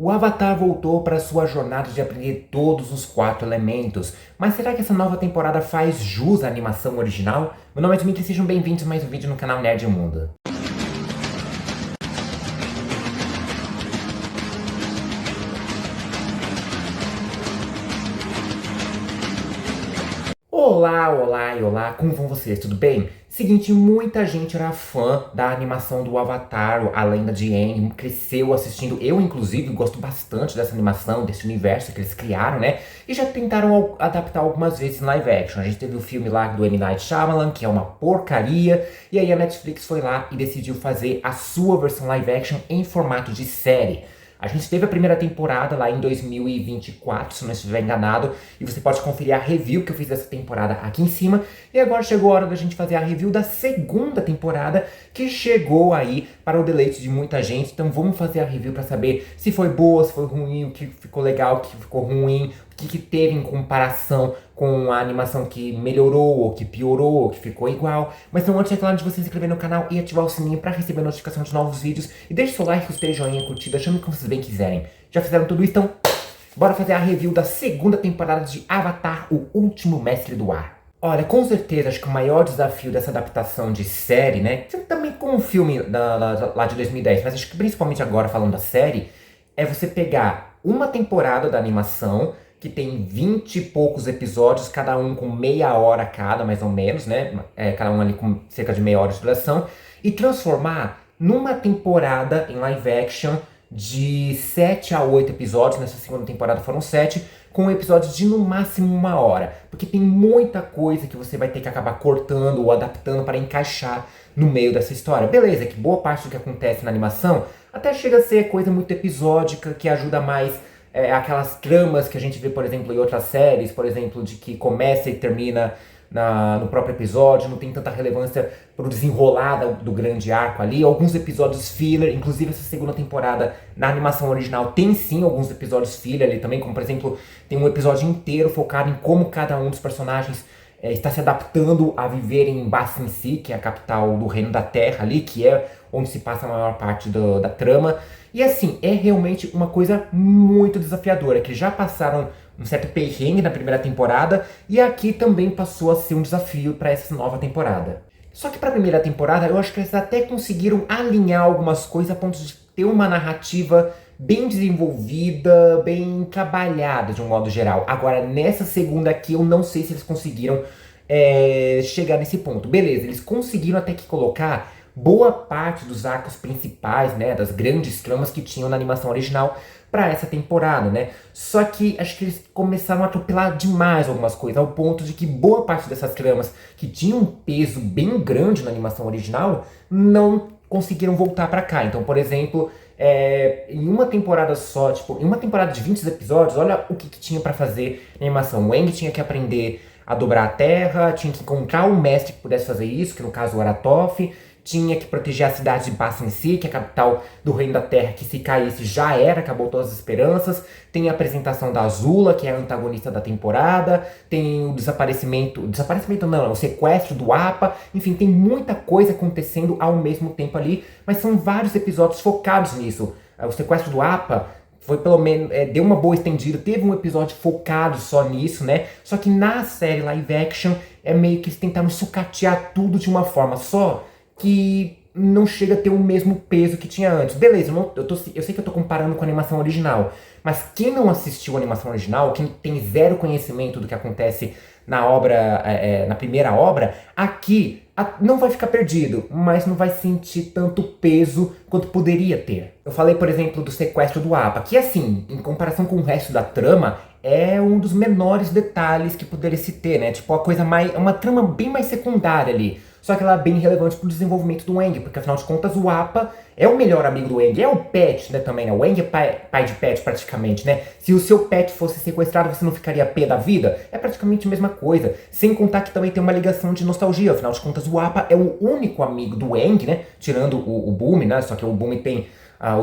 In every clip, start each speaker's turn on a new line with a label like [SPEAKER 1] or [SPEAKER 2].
[SPEAKER 1] O Avatar voltou para sua jornada de aprender todos os 4 elementos, mas será que essa nova temporada faz jus à animação original? Meu nome é Dmitry e sejam bem-vindos a mais um vídeo no canal Nerd Mundo. Olá, olá e olá, como vão vocês? Tudo bem? Seguinte, muita gente era fã da animação do Avatar, A Lenda de Aang, cresceu assistindo, eu inclusive gosto bastante dessa animação, desse universo que eles criaram, né? E já tentaram adaptar algumas vezes em live action. A gente teve o filme lá do M. Night Shyamalan, que é uma porcaria, e aí a Netflix foi lá e decidiu fazer a sua versão live action em formato de série. A gente teve a primeira temporada lá em 2024, se não estiver enganado, e você pode conferir a review que eu fiz dessa temporada aqui em cima. E agora chegou a hora da gente fazer a review da segunda temporada, que chegou aí para o deleite de muita gente. Então vamos fazer a review para saber se foi boa, se foi ruim, o que ficou legal, o que ficou ruim, o que teve em comparação com a animação que melhorou, ou que piorou, ou que ficou igual. Mas não antes, é claro, de você se inscrever no canal e ativar o sininho para receber a notificação de novos vídeos. E deixe seu like, gostei, joinha, curtida, chame como vocês bem quiserem. Já fizeram tudo isso? Então, bora fazer a review da segunda temporada de Avatar, o Último Mestre do Ar. Olha, com certeza, acho que o maior desafio dessa adaptação de série, né, também com o filme lá de 2010, mas acho que principalmente agora falando da série, é você pegar uma temporada da animação, que tem 20 e poucos episódios, cada um com meia hora cada, mais ou menos, né? Cada um ali com cerca de meia hora de duração, e transformar numa temporada em live action de 7 a 8 episódios, nessa segunda temporada foram 7, com episódios de no máximo 1 hora, porque tem muita coisa que você vai ter que acabar cortando ou adaptando para encaixar no meio dessa história. Beleza, que boa parte do que acontece na animação até chega a ser coisa muito episódica, que ajuda mais aquelas tramas que a gente vê, por exemplo, em outras séries, por exemplo, de que começa e termina no próprio episódio, não tem tanta relevância pro desenrolar do grande arco ali. Alguns episódios filler, inclusive essa segunda temporada na animação original tem sim alguns episódios filler ali também, como por exemplo, tem um episódio inteiro focado em como cada um dos personagens está se adaptando a viver em Ba Sing Se, que é a capital do Reino da Terra ali, que é onde se passa a maior parte da trama. E assim, é realmente uma coisa muito desafiadora, que já passaram um certo perrengue na primeira temporada, e aqui também passou a ser um desafio para essa nova temporada. Só que para a primeira temporada, eu acho que eles até conseguiram alinhar algumas coisas a ponto de ter uma narrativa bem desenvolvida, bem trabalhada de um modo geral. Agora, nessa segunda aqui, eu não sei se eles conseguiram chegar nesse ponto. Beleza, eles conseguiram até que colocar boa parte dos arcos principais, né, das grandes tramas que tinham na animação original para essa temporada, né? Só que acho que eles começaram a atropelar demais algumas coisas, ao ponto de que boa parte dessas tramas que tinham um peso bem grande na animação original não conseguiram voltar para cá. Então, por exemplo, em uma temporada só, tipo, em uma temporada de 20 episódios, olha o que tinha para fazer na animação. O Aang tinha que aprender a dobrar a terra, tinha que encontrar um mestre que pudesse fazer isso, que no caso o Aratoff, tinha que proteger a cidade de Ba Sing Se, que é a capital do Reino da Terra, que se caísse já era, acabou todas as esperanças. Tem a apresentação da Azula, que é a antagonista da temporada. Tem o desaparecimento não, o sequestro do Appa. Enfim, tem muita coisa acontecendo ao mesmo tempo ali, mas são vários episódios focados nisso. O sequestro do Appa foi pelo menos, deu uma boa estendida, teve um episódio focado só nisso, né? Só que na série live action, é meio que eles tentaram sucatear tudo de uma forma só, que não chega a ter o mesmo peso que tinha antes. Beleza, eu sei que eu tô comparando com a animação original, mas quem não assistiu a animação original, quem tem zero conhecimento do que acontece na obra, na primeira obra, aqui não vai ficar perdido, mas não vai sentir tanto peso quanto poderia ter. Eu falei, por exemplo, do sequestro do Appa, que assim, em comparação com o resto da trama, é um dos menores detalhes que poderia se ter, né? Tipo, uma trama bem mais secundária ali. Só que ela é bem relevante pro desenvolvimento do Aang, porque afinal de contas o Appa é o melhor amigo do Aang, é o pet, né, também, né? O Aang é pai de pet praticamente, né? Se o seu pet fosse sequestrado, você não ficaria pé da vida? É praticamente a mesma coisa. Sem contar que também tem uma ligação de nostalgia, afinal de contas o Appa é o único amigo do Aang, né? Tirando o Bumi, né? Só que o Bumi tem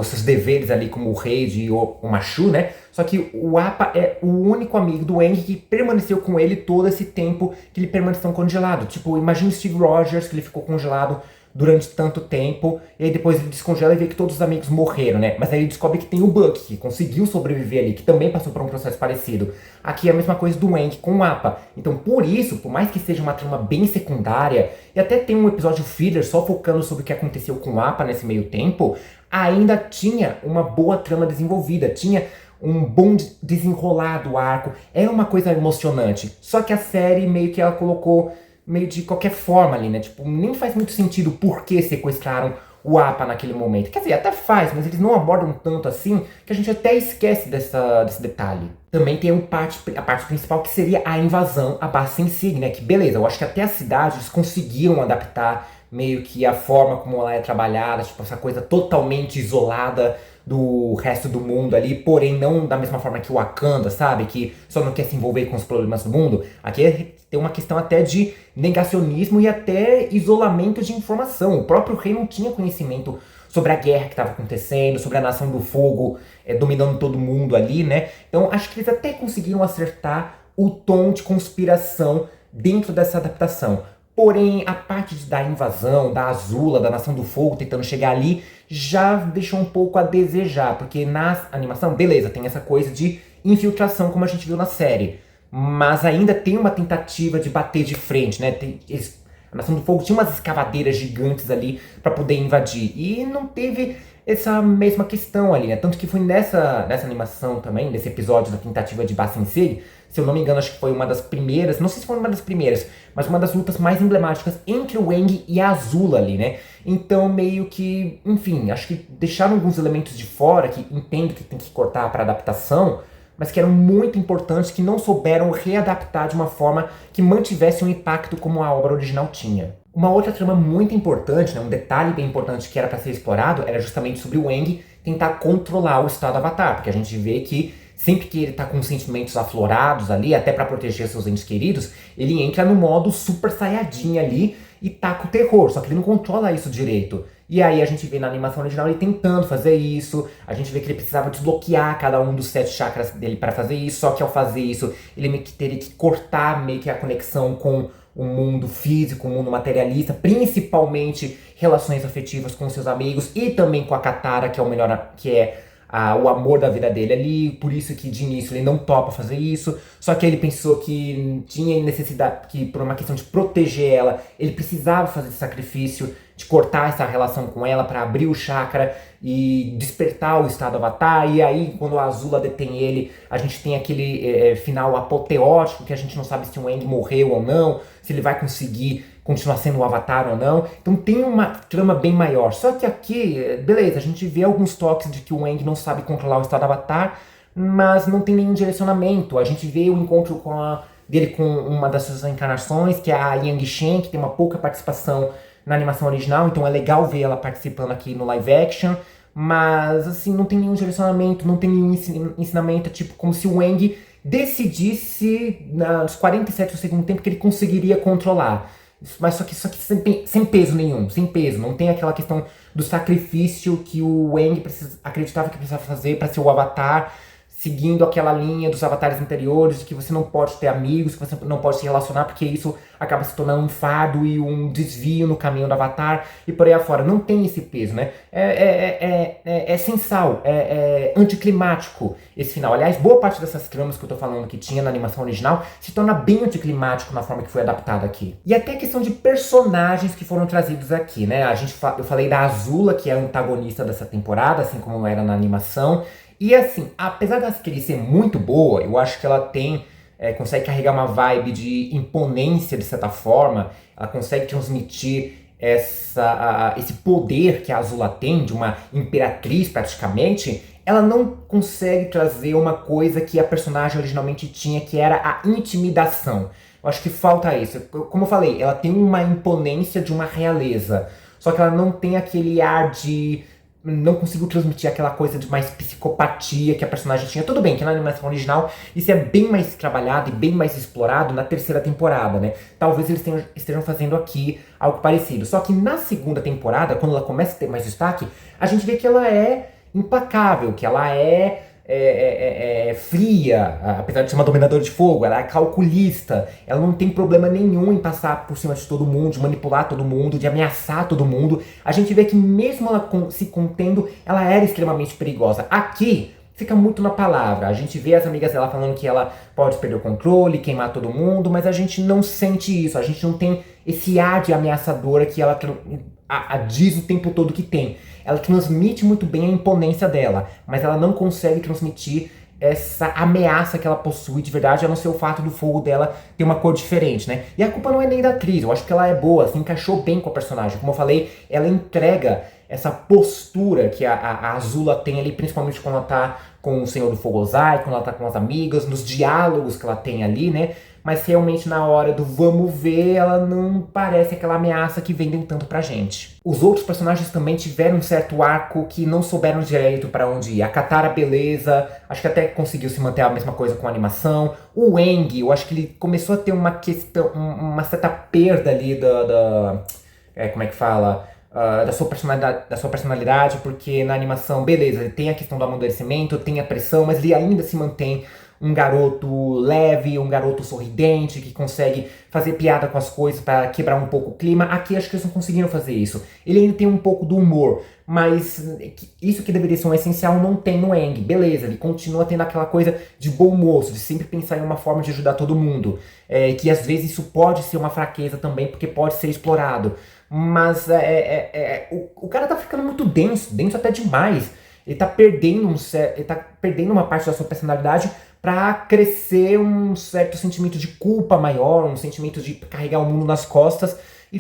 [SPEAKER 1] os seus deveres ali como o rei de Omashu, né? Só que o Appa é o único amigo do Aang que permaneceu com ele todo esse tempo que ele permaneceu congelado. Tipo, imagine o Steve Rogers, que ele ficou congelado durante tanto tempo, e aí depois ele descongela e vê que todos os amigos morreram, né? Mas aí ele descobre que tem o Buck, que conseguiu sobreviver ali, que também passou por um processo parecido. Aqui é a mesma coisa do Aang com o Appa. Então, por isso, por mais que seja uma trama bem secundária, e até tem um episódio filler só focando sobre o que aconteceu com o Appa nesse meio tempo, ainda tinha uma boa trama desenvolvida, tinha um bom desenrolar do arco, é uma coisa emocionante. Só que a série meio que ela colocou meio de qualquer forma ali, né? Tipo, nem faz muito sentido por que sequestraram o Appa naquele momento. Quer dizer, até faz, mas eles não abordam tanto assim que a gente até esquece desse detalhe. Também tem a parte principal que seria a invasão a Ba Sing Se, né? Que beleza, eu acho que até a cidade eles conseguiram adaptar meio que a forma como ela é trabalhada, tipo, essa coisa totalmente isolada do resto do mundo ali, porém não da mesma forma que o Wakanda, sabe? Que só não quer se envolver com os problemas do mundo. Aqui tem uma questão até de negacionismo e até isolamento de informação. O próprio rei não tinha conhecimento sobre a guerra que estava acontecendo, sobre a Nação do Fogo dominando todo mundo ali, né? Então acho que eles até conseguiram acertar o tom de conspiração dentro dessa adaptação. Porém, a parte da invasão, da Azula, da Nação do Fogo, tentando chegar ali, já deixou um pouco a desejar. Porque na animação, beleza, tem essa coisa de infiltração, como a gente viu na série. Mas ainda tem uma tentativa de bater de frente, né? A Nação do Fogo tinha umas escavadeiras gigantes ali para poder invadir. E não teve essa mesma questão ali, né? Tanto que foi nessa animação também, nesse episódio da tentativa de Ba Sing Se, se eu não me engano, acho que foi uma das primeiras, não sei se foi uma das primeiras, mas uma das lutas mais emblemáticas entre o Aang e a Azula ali, né? Então, meio que, enfim, acho que deixaram alguns elementos de fora, que entendo que tem que cortar para adaptação, mas que eram muito importantes, que não souberam readaptar de uma forma que mantivesse um impacto como a obra original tinha. Uma outra trama muito importante, né, um detalhe bem importante que era para ser explorado, era justamente sobre o Aang tentar controlar o estado Avatar, porque a gente vê que sempre que ele tá com sentimentos aflorados ali, até para proteger seus entes queridos, ele entra no modo super saiyajin ali e taca o terror, só que ele não controla isso direito. E aí a gente vê na animação original ele tentando fazer isso, a gente vê que ele precisava desbloquear cada um dos 7 chakras dele para fazer isso, só que ao fazer isso ele meio que teria que cortar meio que a conexão com o mundo físico, o mundo materialista, principalmente relações afetivas com seus amigos e também com a Katara, que é o melhor, o amor da vida dele ali, por isso que de início ele não topa fazer isso, só que ele pensou que tinha necessidade, que por uma questão de proteger ela, ele precisava fazer esse sacrifício, de cortar essa relação com ela para abrir o chakra e despertar o estado Avatar, e aí quando a Azula detém ele, a gente tem aquele final apoteótico, que a gente não sabe se o Aang morreu ou não, se ele vai conseguir continuar sendo o Avatar ou não. Então tem uma trama bem maior. Só que aqui, beleza, a gente vê alguns toques de que o Aang não sabe controlar o estado Avatar, mas não tem nenhum direcionamento. A gente vê o encontro dele com uma das suas encarnações, que é a Yang Shen, que tem uma pouca participação na animação original, então é legal ver ela participando aqui no live action, mas assim, não tem nenhum direcionamento, não tem nenhum ensinamento, tipo como se o Aang decidisse nos 47 do segundo tempo que ele conseguiria controlar. Mas só que sem peso nenhum, sem peso. Não tem aquela questão do sacrifício que o Aang acreditava que precisava fazer para ser o Avatar, seguindo aquela linha dos avatares anteriores, de que você não pode ter amigos, que você não pode se relacionar, porque isso acaba se tornando um fardo e um desvio no caminho do Avatar, e por aí afora. Não tem esse peso, né? É sensal, é anticlimático esse final. Aliás, boa parte dessas tramas que eu tô falando que tinha na animação original se torna bem anticlimático na forma que foi adaptado aqui. E até a questão de personagens que foram trazidos aqui, né? Eu falei da Azula, que é a antagonista dessa temporada, assim como era na animação. E assim, apesar da querer ser muito boa, eu acho que ela consegue carregar uma vibe de imponência de certa forma, ela consegue transmitir esse poder que a Azula tem, de uma imperatriz praticamente. Ela não consegue trazer uma coisa que a personagem originalmente tinha, que era a intimidação. Eu acho que falta isso. Como eu falei, ela tem uma imponência de uma realeza, só que ela não tem aquele ar de... não conseguiu transmitir aquela coisa de mais psicopatia que a personagem tinha. Tudo bem que na animação original isso é bem mais trabalhado e bem mais explorado na terceira temporada, né? Talvez eles estejam fazendo aqui algo parecido. Só que na segunda temporada, quando ela começa a ter mais destaque, a gente vê que ela é implacável, que ela é fria, apesar de ser uma dominadora de fogo, ela é calculista, ela não tem problema nenhum em passar por cima de todo mundo, de manipular todo mundo, de ameaçar todo mundo. A gente vê que mesmo ela se contendo, ela era extremamente perigosa. Aqui, fica muito na palavra. A gente vê as amigas dela falando que ela pode perder o controle, queimar todo mundo, mas a gente não sente isso. A gente não tem esse ar de ameaçadora que ela diz o tempo todo que tem. Ela transmite muito bem a imponência dela, mas ela não consegue transmitir essa ameaça que ela possui de verdade, a não ser o fato do fogo dela ter uma cor diferente, né? E a culpa não é nem da atriz, eu acho que ela é boa, se encaixou bem com a personagem. Como eu falei, ela entrega essa postura que a Azula tem ali, principalmente quando ela tá com o Senhor do Fogo Ozai, quando ela tá com as amigas, nos diálogos que ela tem ali, né? Mas realmente na hora do vamos ver, ela não parece aquela ameaça que vendem tanto pra gente. Os outros personagens também tiveram um certo arco que não souberam direito pra onde ir. A Katara, beleza, acho que até conseguiu se manter a mesma coisa com a animação. O Aang, eu acho que ele começou a ter uma questão, uma certa perda ali como é que fala? Da sua personalidade, porque na animação, beleza, ele tem a questão do amadurecimento, tem a pressão, mas ele ainda se mantém um garoto leve, um garoto sorridente, que consegue fazer piada com as coisas para quebrar um pouco o clima. Aqui acho que eles não conseguiram fazer isso. Ele ainda tem um pouco do humor, mas isso que deveria ser um essencial não tem no Aang. Beleza, ele continua tendo aquela coisa de bom moço, de sempre pensar em uma forma de ajudar todo mundo. Que às vezes isso pode ser uma fraqueza também, porque pode ser explorado. Mas o cara tá ficando muito denso até demais. Ele tá perdendo uma parte da sua personalidade para crescer um certo sentimento de culpa maior, um sentimento de carregar o mundo nas costas. E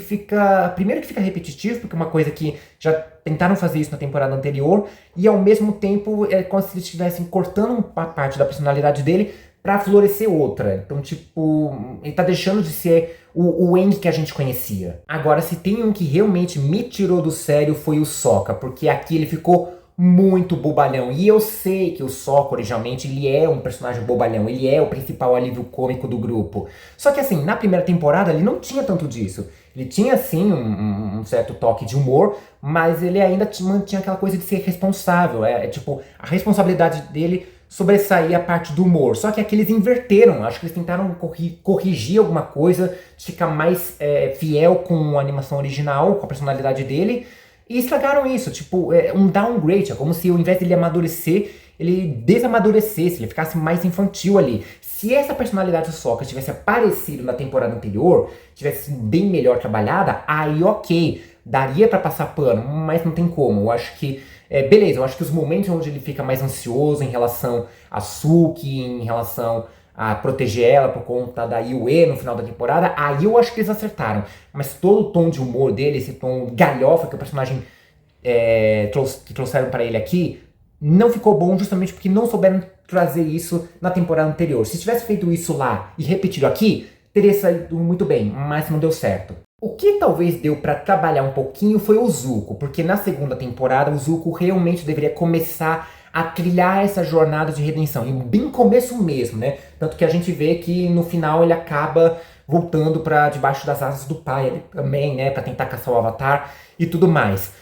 [SPEAKER 1] primeiro que fica repetitivo, porque é uma coisa que já tentaram fazer isso na temporada anterior, e ao mesmo tempo é como se eles estivessem cortando uma parte da personalidade dele pra florescer outra. Então, tipo, ele tá deixando de ser o Aang que a gente conhecia. Agora, se tem um que realmente me tirou do sério, foi o Sokka, porque aqui ele ficou muito bobalhão. E eu sei que o Sokka, originalmente, ele é um personagem bobalhão, ele é o principal alívio cômico do grupo. Só que assim, na primeira temporada ele não tinha tanto disso. Ele tinha sim um certo toque de humor, mas ele ainda mantinha aquela coisa de ser responsável. Tipo, a responsabilidade dele sobressair a parte do humor. Só que aqui eles inverteram. Acho que eles tentaram corrigir alguma coisa, ficar mais fiel com a animação original, com a personalidade dele, e estragaram isso. Tipo, um downgrade. É como se ao invés dele amadurecer, ele desamadurecesse, ele ficasse mais infantil ali. Se essa personalidade do Sokka tivesse aparecido na temporada anterior, tivesse sido bem melhor trabalhada, aí ok, daria pra passar pano, mas não tem como. Eu acho que beleza, eu acho que os momentos onde ele fica mais ansioso em relação a Suki, em relação a proteger ela por conta da Yue no final da temporada, aí eu acho que eles acertaram. Mas todo o tom de humor dele, esse tom galhofa que o personagem que trouxeram pra ele aqui, não ficou bom justamente porque não souberam trazer isso na temporada anterior. Se tivesse feito isso lá e repetido aqui, teria saído muito bem, mas não deu certo. O que talvez deu pra trabalhar um pouquinho foi o Zuko, porque na segunda temporada o Zuko realmente deveria começar a trilhar essa jornada de redenção, e bem começo mesmo, né? Tanto que a gente vê que no final ele acaba voltando pra debaixo das asas do pai ali também, né? Pra tentar caçar o Avatar e tudo mais.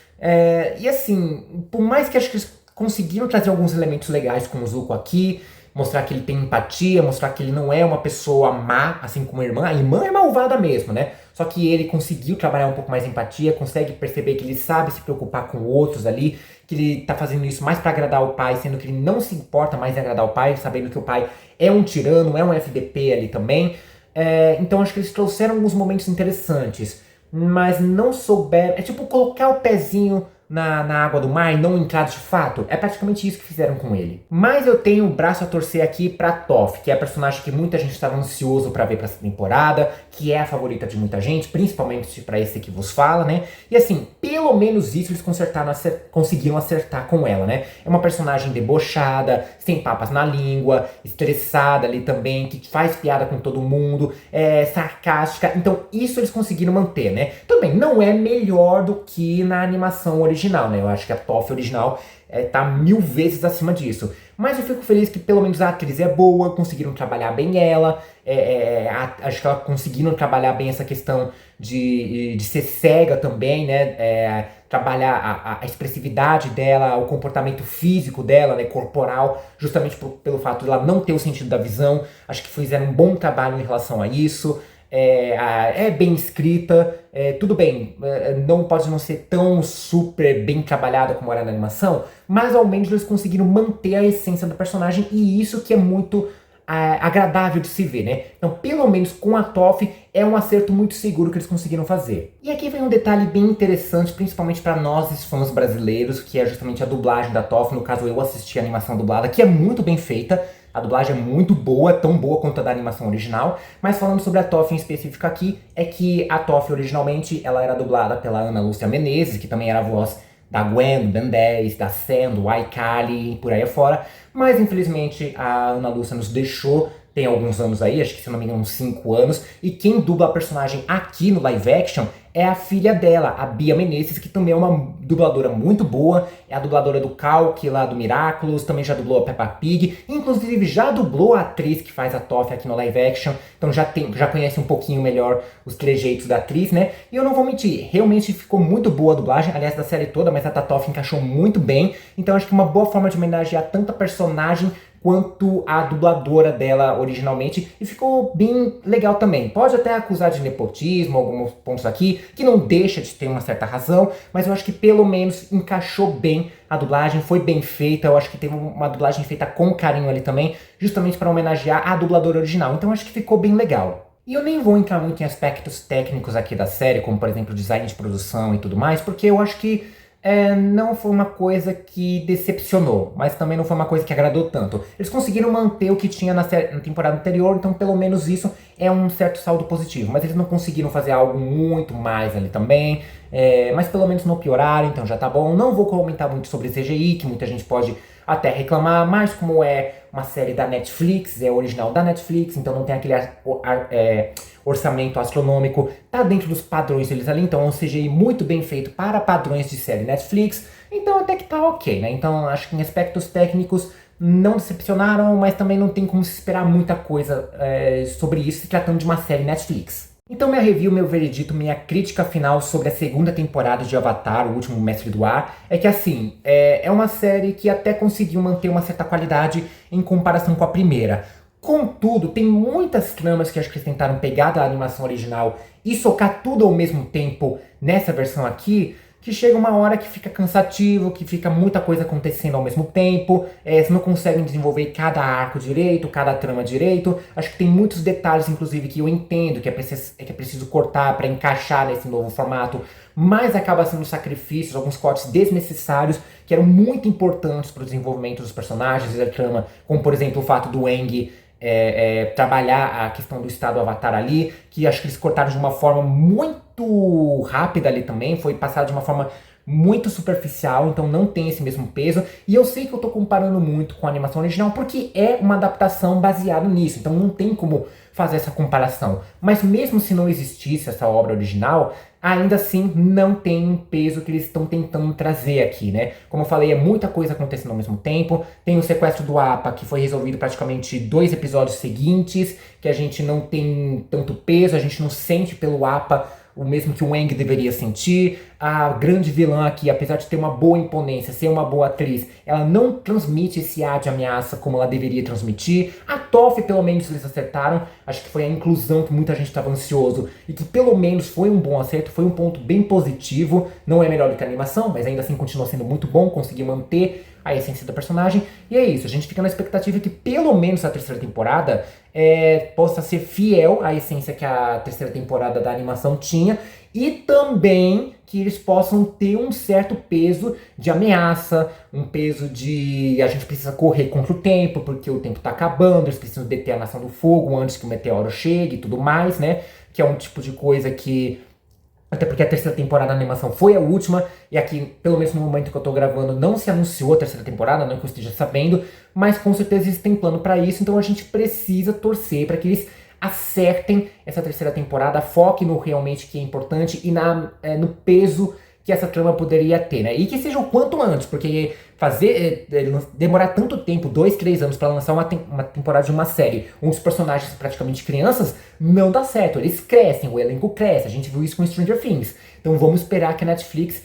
[SPEAKER 1] E assim, por mais que acho que eles conseguiram trazer alguns elementos legais com o Zuko aqui, mostrar que ele tem empatia, mostrar que ele não é uma pessoa má, assim como a irmã é malvada mesmo, né? Só que ele conseguiu trabalhar um pouco mais a empatia, consegue perceber que ele sabe se preocupar com outros ali, que ele tá fazendo isso mais pra agradar o pai, sendo que ele não se importa mais em agradar o pai, sabendo que o pai é um tirano, é um FDP ali também. Então acho que eles trouxeram alguns momentos interessantes, mas não souberam. É tipo colocar o pezinho na água do mar e não entrar de fato. É praticamente isso que fizeram com ele. Mas eu tenho o braço a torcer aqui pra Toph, que é a personagem que muita gente estava ansioso pra ver pra essa temporada, que é a favorita de muita gente, principalmente pra esse que vos fala, né? E assim, pelo menos isso eles conseguiram acertar com ela, né? É uma personagem debochada, sem papas na língua, estressada ali também, que faz piada com todo mundo, sarcástica. Então isso eles conseguiram manter, né? Também não é melhor do que na animação original, né? Eu acho que a Toph original tá 1000 vezes acima disso. Mas eu fico feliz que pelo menos a atriz é boa, conseguiram trabalhar bem ela. Acho que ela conseguiram trabalhar bem essa questão de ser cega também, né? trabalhar a expressividade dela, o comportamento físico dela, né, corporal, justamente pelo fato de ela não ter o sentido da visão. Acho que fizeram um bom trabalho em relação a isso. É bem escrita, tudo bem, não pode não ser tão super bem trabalhada como era na animação, mas ao menos eles conseguiram manter a essência do personagem e isso que é muito agradável de se ver, né? Então, pelo menos com a Toph, é um acerto muito seguro que eles conseguiram fazer. E aqui vem um detalhe bem interessante, principalmente para nós fãs brasileiros, que é justamente a dublagem da Toph. No caso, eu assisti a animação dublada, que é muito bem feita. A dublagem é muito boa, tão boa quanto a da animação original. Mas falando sobre a Toph em específico aqui, é que a Toph originalmente ela era dublada pela Ana Lúcia Menezes, que também era a voz da Gwen, do Ben 10, da Sam, do iCarly e por aí afora. Mas infelizmente a Ana Lúcia nos deixou tem alguns anos aí, acho que se não me engano uns 5 anos, e quem dubla a personagem aqui no live action é a filha dela, a Bia Menezes, que também é uma dubladora muito boa, é a dubladora do Calque lá do Miraculous, também já dublou a Peppa Pig, inclusive já dublou a atriz que faz a Toph aqui no live action, então já conhece um pouquinho melhor os trejeitos da atriz, né? E eu não vou mentir, realmente ficou muito boa a dublagem, aliás da série toda, mas a da Toph encaixou muito bem, então acho que uma boa forma de homenagear tanto a personagem quanto a dubladora dela originalmente, e ficou bem legal também. Pode até acusar de nepotismo, alguns pontos aqui, que não deixa de ter uma certa razão, mas eu acho que pelo menos encaixou bem a dublagem, foi bem feita, eu acho que teve uma dublagem feita com carinho ali também, justamente para homenagear a dubladora original, então acho que ficou bem legal. E eu nem vou entrar muito em aspectos técnicos aqui da série, como por exemplo design de produção e tudo mais, porque eu acho que não foi uma coisa que decepcionou, mas também não foi uma coisa que agradou tanto. Eles conseguiram manter o que tinha na temporada anterior, então pelo menos isso é um certo saldo positivo. Mas eles não conseguiram fazer algo muito mais ali também, mas pelo menos não pioraram, então já tá bom. Não vou comentar muito sobre CGI, que muita gente pode até reclamar, mas como é uma série da Netflix, é original da Netflix, então não tem aquele orçamento astronômico, tá dentro dos padrões deles ali, então é um CGI muito bem feito para padrões de série Netflix, então até que tá ok, né? Então acho que em aspectos técnicos não decepcionaram, mas também não tem como se esperar muita coisa sobre isso se tratando de uma série Netflix. Então minha review, meu veredito, minha crítica final sobre a segunda temporada de Avatar, o último Mestre do Ar, é que assim, é uma série que até conseguiu manter uma certa qualidade em comparação com a primeira. Contudo, tem muitas tramas que acho que eles tentaram pegar da animação original e socar tudo ao mesmo tempo nessa versão aqui, que chega uma hora que fica cansativo, que fica muita coisa acontecendo ao mesmo tempo, você não conseguem desenvolver cada arco direito, cada trama direito. Acho que tem muitos detalhes, inclusive, que eu entendo que é preciso cortar para encaixar nesse novo formato, mas acaba sendo sacrifícios, alguns cortes desnecessários, que eram muito importantes para o desenvolvimento dos personagens e da trama, como por exemplo o fato do Aang trabalhar a questão do estado Avatar ali, que acho que eles cortaram de uma forma muito rápida ali também, foi passado de uma forma muito superficial, então não tem esse mesmo peso, e eu sei que eu tô comparando muito com a animação original, porque é uma adaptação baseada nisso, então não tem como fazer essa comparação, mas mesmo se não existisse essa obra original, ainda assim não tem um peso que eles estão tentando trazer aqui, né? Como eu falei, é muita coisa acontecendo ao mesmo tempo, tem o sequestro do Appa, que foi resolvido praticamente 2 episódios seguintes, que a gente não tem tanto peso, a gente não sente pelo Appa o mesmo que o Aang deveria sentir. A grande vilã aqui, apesar de ter uma boa imponência, ser uma boa atriz, ela não transmite esse ar de ameaça como ela deveria transmitir. A Toph, pelo menos, eles acertaram. Acho que foi a inclusão que muita gente estava ansioso e que pelo menos foi um bom acerto, foi um ponto bem positivo. Não é melhor do que a animação, mas ainda assim continua sendo muito bom, conseguir manter a essência da personagem. E é isso, a gente fica na expectativa que pelo menos a terceira temporada possa ser fiel à essência que a terceira temporada da animação tinha, e também que eles possam ter um certo peso de ameaça, um peso de a gente precisa correr contra o tempo, porque o tempo tá acabando, eles precisam deter a Nação do Fogo antes que o meteoro chegue e tudo mais, né? Que é um tipo de coisa que... Até porque a terceira temporada da animação foi a última, e aqui, pelo menos no momento que eu tô gravando, não se anunciou a terceira temporada, não que eu esteja sabendo, mas com certeza eles têm plano pra isso, então a gente precisa torcer para que eles acertem essa terceira temporada, foquem no realmente que é importante e no peso que essa trama poderia ter, né? E que seja o quanto antes, porque demorar tanto tempo, 2, 3 anos pra lançar uma temporada de uma série, onde os personagens são praticamente crianças, não dá certo. Eles crescem, o elenco cresce, a gente viu isso com Stranger Things. Então vamos esperar que a Netflix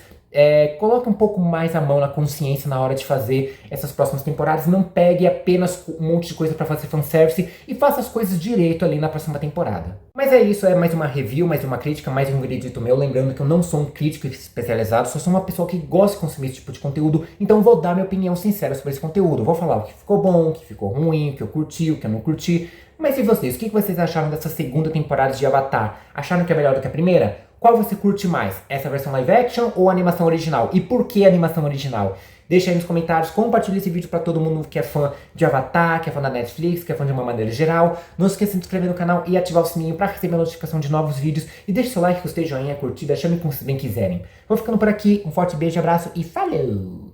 [SPEAKER 1] Coloque um pouco mais a mão na consciência na hora de fazer essas próximas temporadas. Não pegue apenas um monte de coisa pra fazer fanservice e faça as coisas direito ali na próxima temporada. Mas é isso, é mais uma review, mais uma crítica, mais um veredito meu. Lembrando que eu não sou um crítico especializado, só sou uma pessoa que gosta de consumir esse tipo de conteúdo. Então vou dar minha opinião sincera sobre esse conteúdo. Vou falar o que ficou bom, o que ficou ruim, o que eu curti, o que eu não curti. Mas e vocês? O que vocês acharam dessa segunda temporada de Avatar? Acharam que é melhor do que a primeira? Qual você curte mais? Essa versão live action ou a animação original? E por que a animação original? Deixa aí nos comentários, compartilha esse vídeo pra todo mundo que é fã de Avatar, que é fã da Netflix, que é fã de uma maneira geral. Não esqueça de se inscrever no canal e ativar o sininho pra receber a notificação de novos vídeos. E deixe seu like, gostei, joinha, curtida, chame como vocês bem quiserem. Vou ficando por aqui, um forte beijo, abraço e falou!